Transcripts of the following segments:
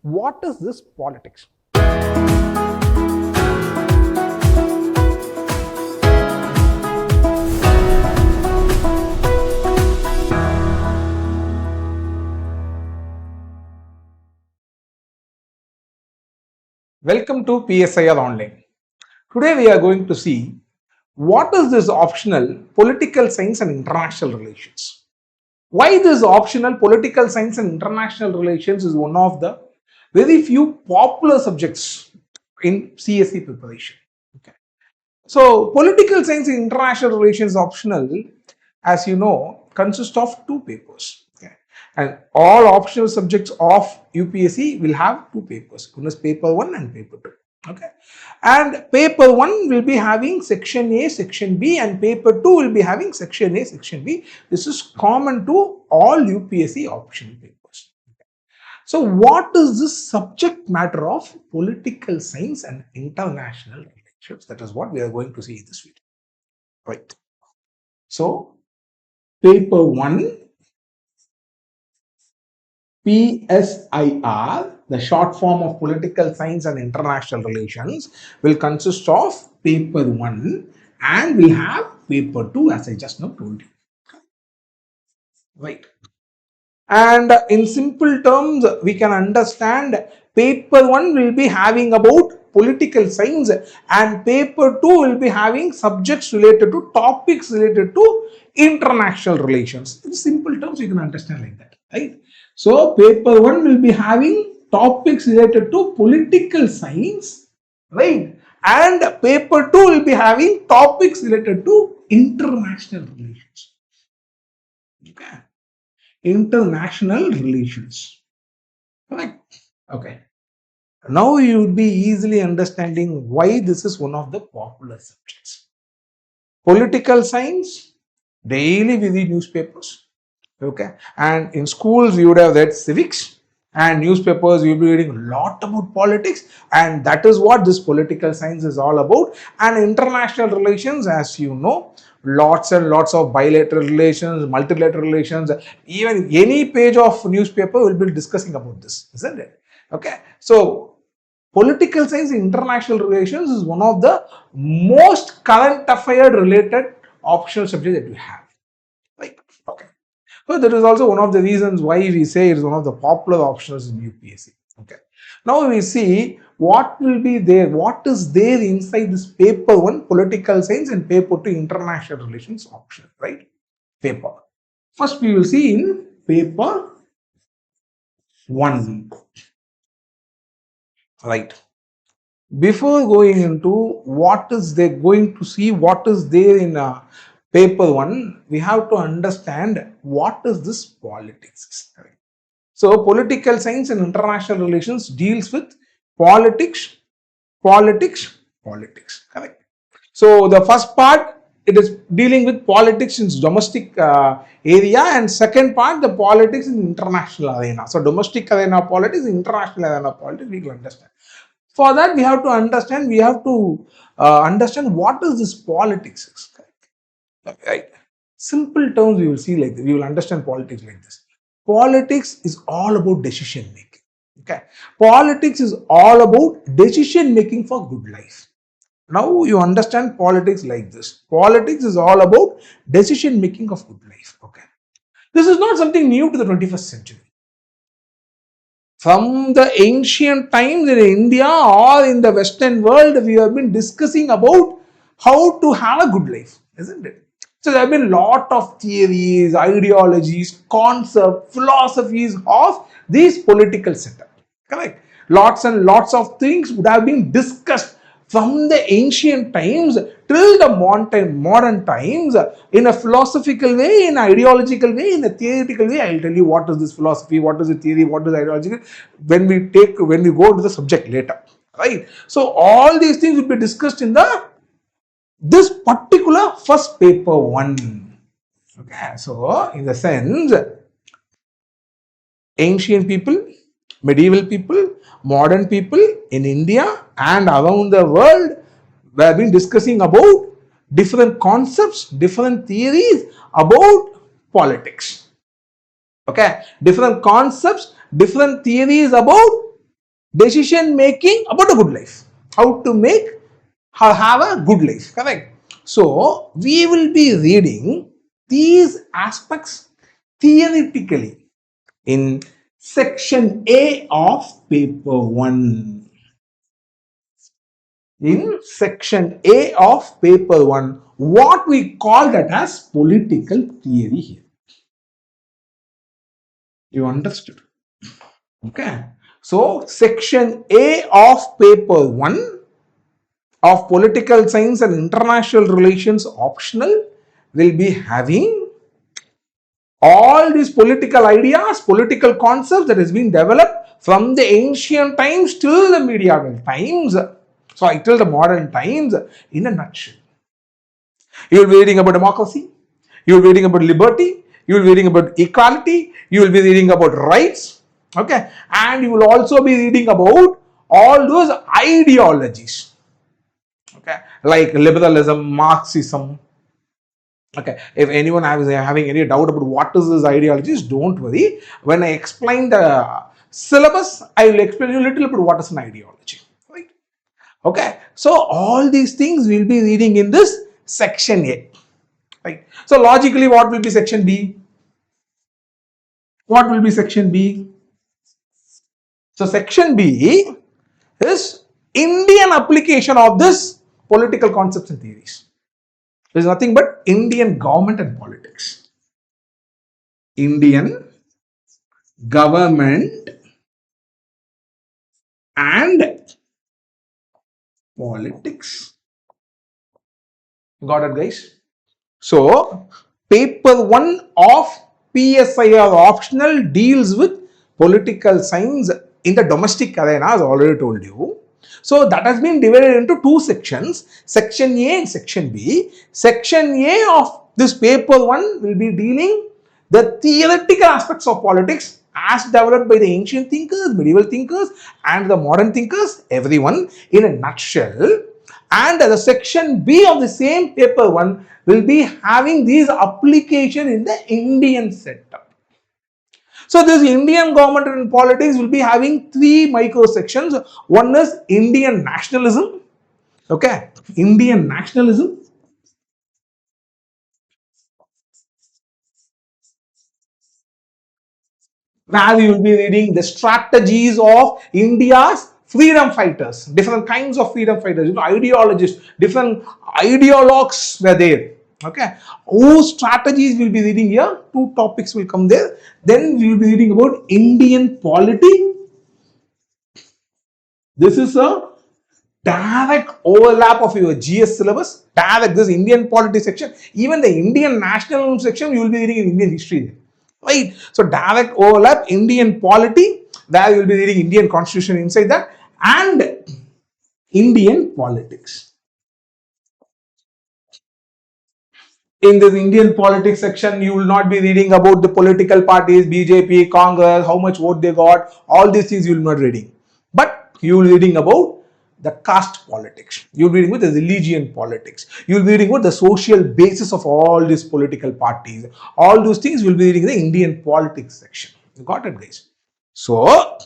What is this politics? Welcome to PSIR Online. Today we are going to see what is this optional political science and international relations. Why this optional political science and international relations is one of the very few popular subjects in CSE preparation. Okay. So political science and international relations optional, as you know, consists of two papers. Okay. And all optional subjects of UPSC will have two papers. One is paper 1 and paper 2. Okay. And paper 1 will be having section A, section B, and paper 2 will be having section A, section B. This is common to all UPSC optional papers. Okay. So what is this subject matter of political science and international relations? That is what we are going to see in this video. Right. So paper 1, PSIR, the short form of Political Science and International Relations, will consist of paper 1 and will have paper 2, as I just now told you. Right. And in simple terms, we can understand paper 1 will be having about political science and paper 2 will be having subjects related to topics related to international relations. In simple terms, you can understand like that, right? So paper 1 will be having topics related to political science, right? And paper 2 will be having topics related to international relations. Okay. International relations. Correct. Okay. Now you would be easily understanding why this is one of the popular subjects. Political science, daily we read newspapers. Okay. And in schools you would have read civics, and newspapers you'll be reading a lot about politics, and that is what this political science is all about. And international relations, as you know, lots and lots of bilateral relations, multilateral relations, even any page of newspaper will be discussing about this, isn't it? Okay. So political science and international relations is one of the most current affair related optional subjects that we have. Right. Okay. So that is also one of the reasons why we say it is one of the popular options in UPSC. Okay. Now we see what will be there, what is there inside this paper 1 political science and paper 2 international relations option, right? Paper. First we will see in paper 1. Right. Before going into what is there, going to see what is there in paper 1, we have to understand what is this politics. Right? So political science and international relations deals with politics. Correct. So the first part, it is dealing with politics in domestic area, and second part, the politics in international arena. So domestic arena politics, international arena politics, we will understand. For that, we have to understand. Understand what is this politics. Right. Simple terms we will see like this. We will understand politics like this. Politics is all about decision making. Okay. Politics is all about decision making for good life. Now you understand politics like this. Politics is all about decision making of good life. Okay. This is not something new to the 21st century. From the ancient times in India or in the Western world, we have been discussing about how to have a good life, isn't it? So there have been a lot of theories, ideologies, concepts, philosophies of this political setup. Correct? Lots and lots of things would have been discussed from the ancient times till the modern times in a philosophical way, in an ideological way, in a theoretical way. I will tell you what is this philosophy, what is the theory, what is ideological when we go to the subject later. Right? So all these things will be discussed in this particular first paper 1. Okay, so in the sense, ancient people, medieval people, modern people in India and around the world, we have been discussing about different concepts, different theories about politics. Okay, different concepts, different theories about decision making about a good life. How to have a good life, correct? So we will be reading these aspects theoretically in section A of paper 1. In section A of paper 1, what we call that as political theory here. You understood? Okay. So section A of paper 1 of political science and international relations optional will be having all these political ideas, political concepts that has been developed from the ancient times till the medieval times, so till the modern times in a nutshell. You will be reading about democracy, you will be reading about liberty, you will be reading about equality, you will be reading about rights, okay, and you will also be reading about all those ideologies, okay, like liberalism, Marxism. Okay, if anyone is having any doubt about what is this ideologies, don't worry. When I explain the syllabus, I will explain you a little bit what is an ideology. Right? Okay, so all these things we'll be reading in this section A. Right. So logically, what will be section B? What will be section B? So section B is Indian application of this political concepts and theories. Is nothing but Indian government and politics. Indian government and politics. Got it, guys? So, paper 1 of PSIR Optional deals with political science in the domestic arena, as I already told you. So that has been divided into two sections, section A and section B. Section A of this paper 1 will be dealing the theoretical aspects of politics as developed by the ancient thinkers, medieval thinkers and the modern thinkers, everyone in a nutshell. And the section B of the same paper 1 will be having these application in the Indian setup. So this Indian government and politics will be having three micro sections. One is Indian nationalism. Okay, Indian nationalism. Where you will be reading the strategies of India's freedom fighters, different kinds of freedom fighters, ideologists, different ideologues were there. Okay, whose strategies will be reading here. Two topics will come there. Then we will be reading about Indian polity. This is a direct overlap of your GS syllabus. Direct this Indian polity section, even the Indian national section, you will be reading in Indian history there. Right? So direct overlap, Indian polity, there you will be reading Indian constitution inside that, and Indian politics. In this Indian politics section, you will not be reading about the political parties, BJP, Congress, how much vote they got, all these things you will not reading. But you will be reading about the caste politics. You will be reading about the religion politics. You will be reading about the social basis of all these political parties. All those things you will be reading in the Indian politics section. You got it, guys? So,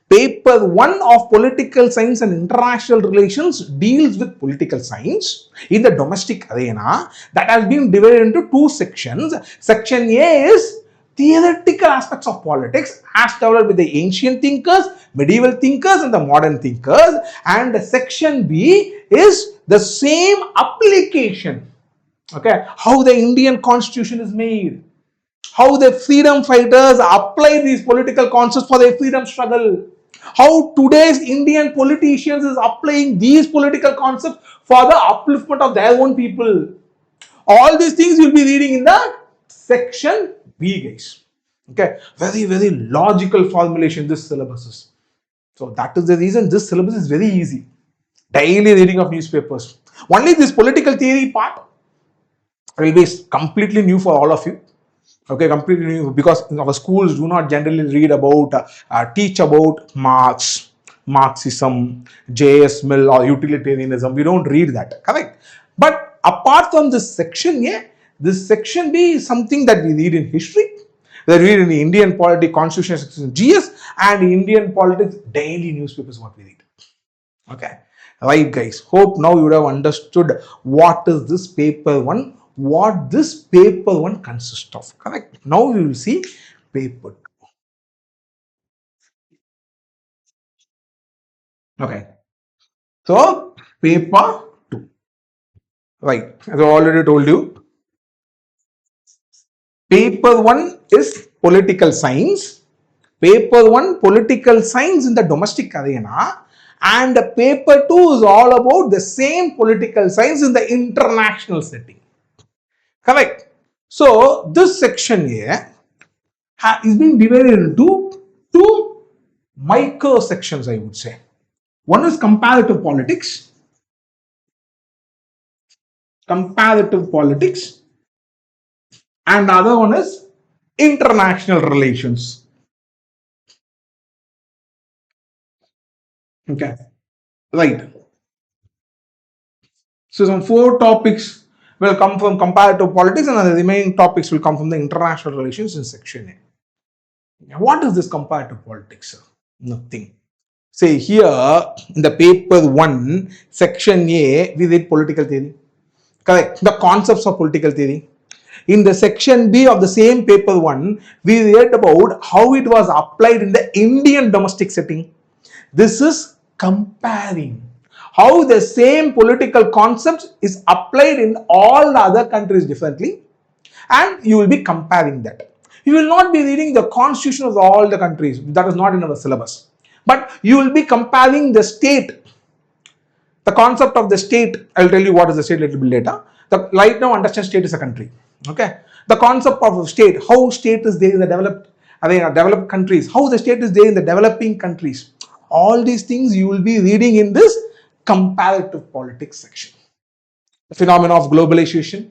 paper 1 of political science and international relations deals with political science in the domestic arena. That has been divided into two sections. Section A is theoretical aspects of politics as developed with the ancient thinkers, medieval thinkers and the modern thinkers, and section B is the same application. Okay, how the Indian constitution is made, how the freedom fighters apply these political concepts for their freedom struggle, how today's Indian politicians is applying these political concepts for the upliftment of their own people. All these things you'll be reading in the section B, guys. Okay, very logical formulation this syllabus is. So that is the reason this syllabus is very easy. Daily reading of newspapers. Only this political theory part will be completely new for all of you. Okay, completely new, because our schools do not generally read about, teach about Marx, Marxism, J.S. Mill or utilitarianism. We don't read that, correct? But apart from this section A, this section B is something that we read in history, that we read in the Indian polity, constitution section, GS, and Indian politics, daily newspapers what we read. Okay, right guys, hope now you would have understood what is this paper 1, what this paper 1 consists of. Correct. Now we will see paper 2. Okay, so paper 2, right, as I already told you, paper 1 is political science, paper 1 political science in the domestic arena, and paper 2 is all about the same political science in the international setting. Correct. So this section here is being divided into two micro sections, I would say. One is comparative politics, and the other one is international relations. Okay, right. So some 4 topics will come from comparative politics, and the remaining topics will come from the international relations in section A. What is this comparative politics, sir? Nothing. Say here in the paper 1, section A, we read political theory. Correct. The concepts of political theory. In the section B of the same paper 1, we read about how it was applied in the Indian domestic setting. This is comparing how the same political concepts is applied in all the other countries differently, and you will be comparing that. You will not be reading the constitution of all the countries, that is not in our syllabus, but you will be comparing the state. The concept of the state, I'll tell you what is the state a little bit later. Right now understand state is a country. Okay, the concept of state, how state is there in the developed countries, how the state is there in the developing countries. All these things you will be reading in this comparative politics section. The phenomenon of globalization,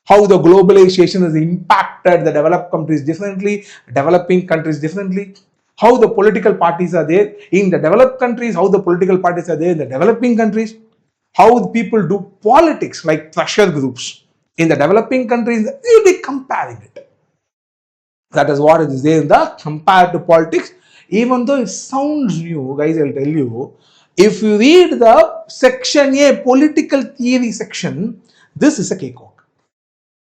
how the globalization has impacted the developed countries differently, developing countries differently, how the political parties are there in the developed countries, how the political parties are there in the developing countries, how the people do politics like pressure groups in the developing countries. You'll be comparing it. That is what is there in the comparative politics. Even though it sounds new, guys, I'll tell you, if you read the section A, political theory section, this is a cakewalk.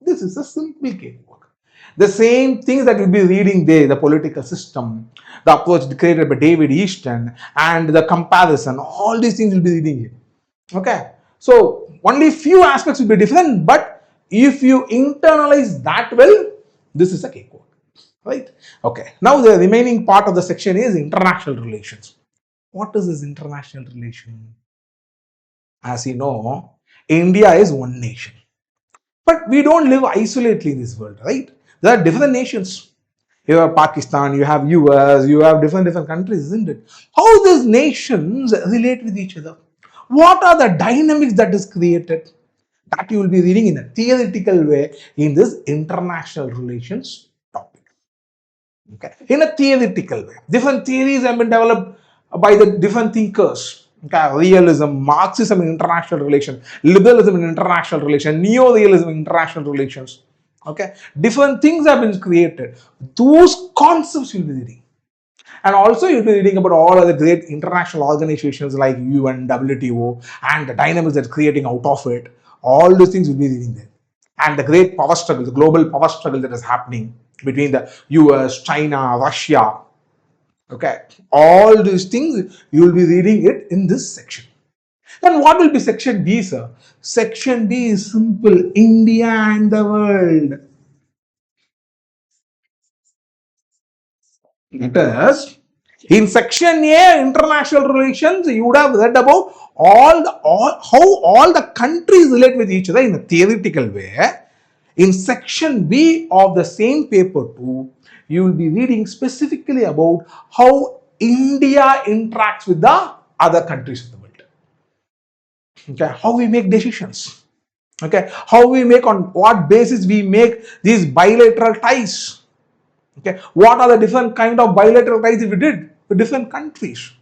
This is a simple cakewalk. The same things that you'll be reading there, the political system, the approach created by David Easton, and the comparison, all these things you'll be reading here. Okay, so only few aspects will be different, but if you internalize that well, this is a cakewalk. Right? Okay. Now the remaining part of the section is international relations. What is this international relation? As you know, India is one nation. But we don't live isolatedly in this world, right? There are different nations. You have Pakistan, you have US, you have different countries, isn't it? How these nations relate with each other? What are the dynamics that is created? That you will be reading in a theoretical way in this international relations topic. Okay, in a theoretical way. Different theories have been developed by the different thinkers. Okay, realism, Marxism in international relations, liberalism in international relations, neo-realism in international relations. Okay, different things have been created. Those concepts you'll be reading. And also you'll be reading about all other great international organizations like UN, WTO, and the dynamics that's creating out of it. All these things you'll be reading there. And the great power struggle, the global power struggle that is happening between the US, China, Russia. Okay, all these things you will be reading it in this section. Then what will be section B, sir? Section B is simple: India and the world. It is in section A, international relations. You would have read about how all the countries relate with each other in a theoretical way. In section B of the same paper 2, you will be reading specifically about how India interacts with the other countries of the world. Okay, how we make decisions. Okay, how we make, on what basis we make these bilateral ties. Okay, what are the different kind of bilateral ties we did with different countries.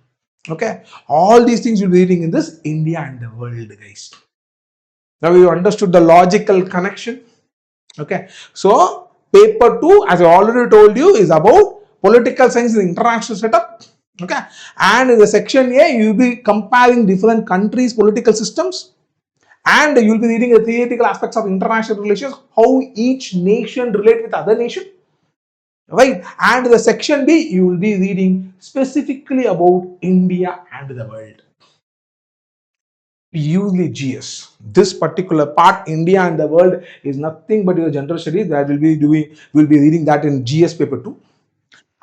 Okay, all these things you'll be reading in this India and the world, guys. Now you understood the logical connection. Okay, so paper 2, as I already told you, is about political science is the international setup. Okay, and in the section A, you will be comparing different countries' political systems, and you will be reading the theoretical aspects of international relations, how each nation relate with other nation, right? And the section B, you will be reading specifically about India and the world. Purely GS. This particular part, India and the world, is nothing but your general studies that will be reading that in GS paper 2.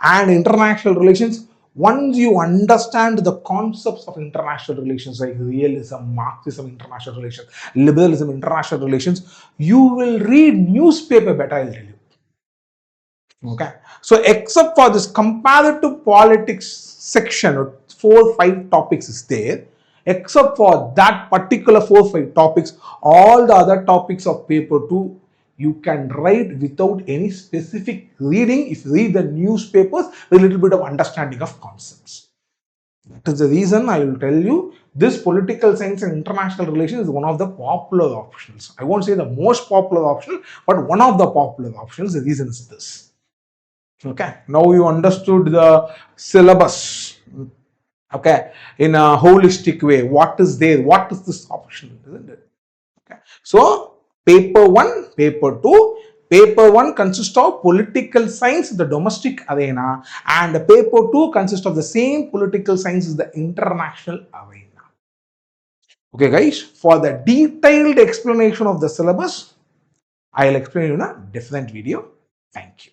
And international relations, once you understand the concepts of international relations like realism, Marxism, international relations, liberalism, international relations, you will read newspaper better, I'll tell you. Okay, so except for this comparative politics section, 4-5 topics is there. Except for that particular 4-5 topics, all the other topics of paper 2 you can write without any specific reading. If you read the newspapers, with a little bit of understanding of concepts. That is the reason I will tell you this political science and international relations is one of the popular options. I won't say the most popular option, but one of the popular options. The reason is this. Okay, now you understood the syllabus. Okay, in a holistic way, what is there, what is this option, isn't it? Okay, so paper 1, paper 2. Paper 1 consists of political science, the domestic arena, and paper 2 consists of the same political science, the international arena. Okay, guys, for the detailed explanation of the syllabus, I'll explain you in a different video. Thank you.